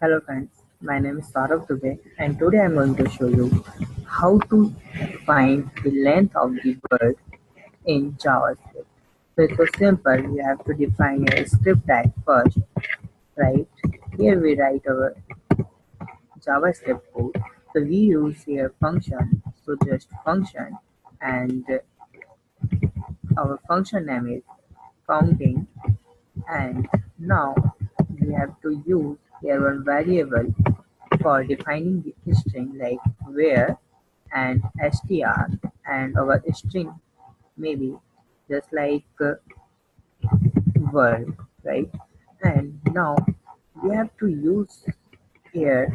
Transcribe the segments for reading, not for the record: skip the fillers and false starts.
Hello friends, my name is Saurav today and today I am going to show you how to find the length of the word in JavaScript. So it's so simple, you have to define a script tag first, right? Here we write our JavaScript code. So we use here function, so just function, and our function name is counting, and now we have to use here one variable for defining the string like where and str, and our string maybe just like world, right? And now we have to use here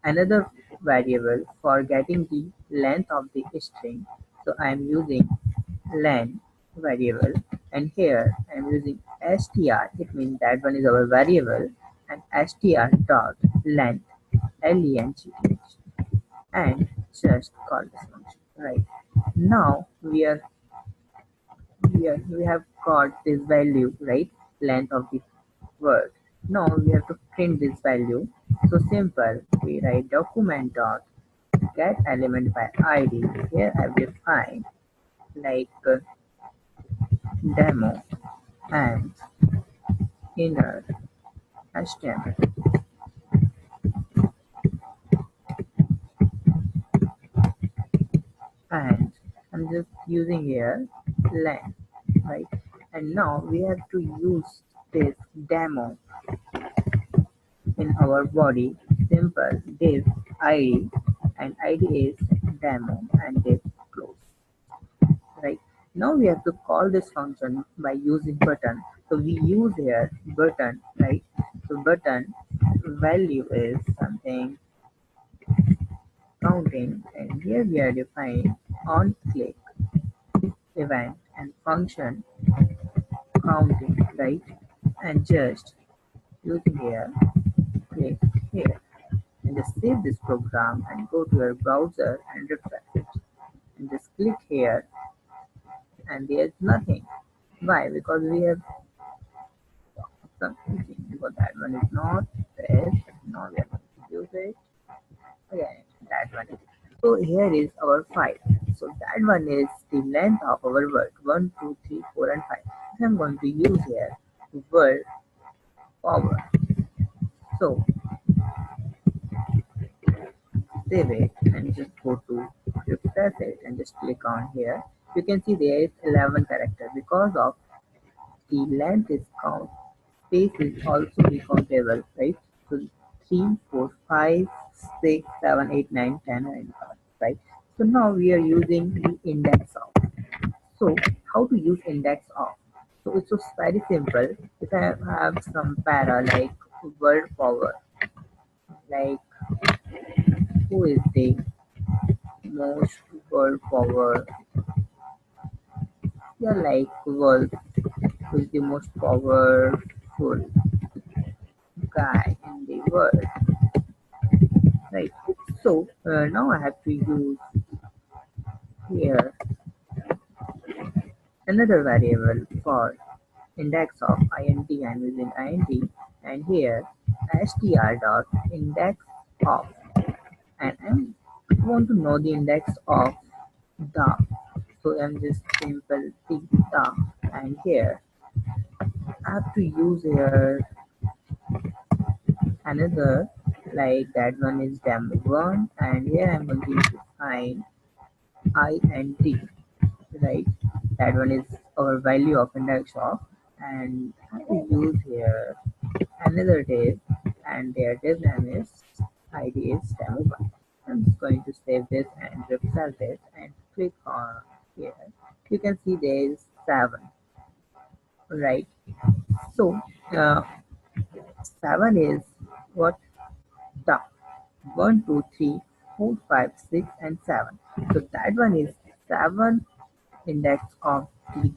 another variable for getting the length of the string. So I am using len variable, and here I am using str. It means that one is our variable, and str dot length length, and just call this function, right? Now we have got this value, right? Length of the word. Now we have to print this value. So simple, we write document dot get element by id. Here I will define like demo and inner html, and I'm just using here len, right? And now we have to use this demo in our body. Simple div id, and id is demo and div close, right? Now we have to call this function by using button. So we use here button, right? So button value is something counting, and here we are defining on click event and function counting, right? And just using here click here, and just save this program and go to your browser and refresh it, and just click here, and there's nothing. Why? Because we have something, because that one is not there. Now we are going to use it again. That one is. So here is our file. So that one is the length of our word 1, 2, 3, 4, and 5. So I'm going to use here word forward. So save it and just go to refresh it and just click on here. You can see there is 11 characters because of the length is count. Space is also be countable, right? So 3, 4, 5, 6, 7, 8, 9, 10, and 11, right? So now we are using the index of. So how to use index of? So it's just very simple. If I have some para like word forward, like who is the most word forward, yeah, like wolf, who is the most powerful guy in the world, right? So now I have to use here another variable for index of int. I'm using int, and here str dot index of, and I want to know the index of the. So I'm just simple the, and here I have to use here another, like that one is demo one, and here I'm going to define int, right? That one is our value of index of, and I will use here another div, and their div name is id is demo one. I'm just going to save this and refresh it and click on here. You can see there is 7, right? So uh, 7 is what? The 1, 2, 3, 4, 5, 6, and 7. So that one is 7 index of the.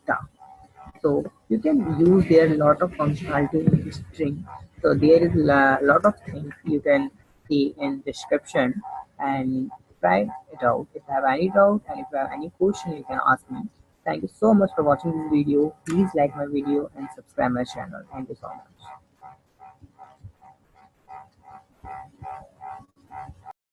So you can use there a lot of functionality in string. So there is a lot of things you can see in description, and try it out. If you have any doubt and if you have any question, you can ask me. Thank you so much for watching this video. Please like my video and subscribe my channel. Thank you so much.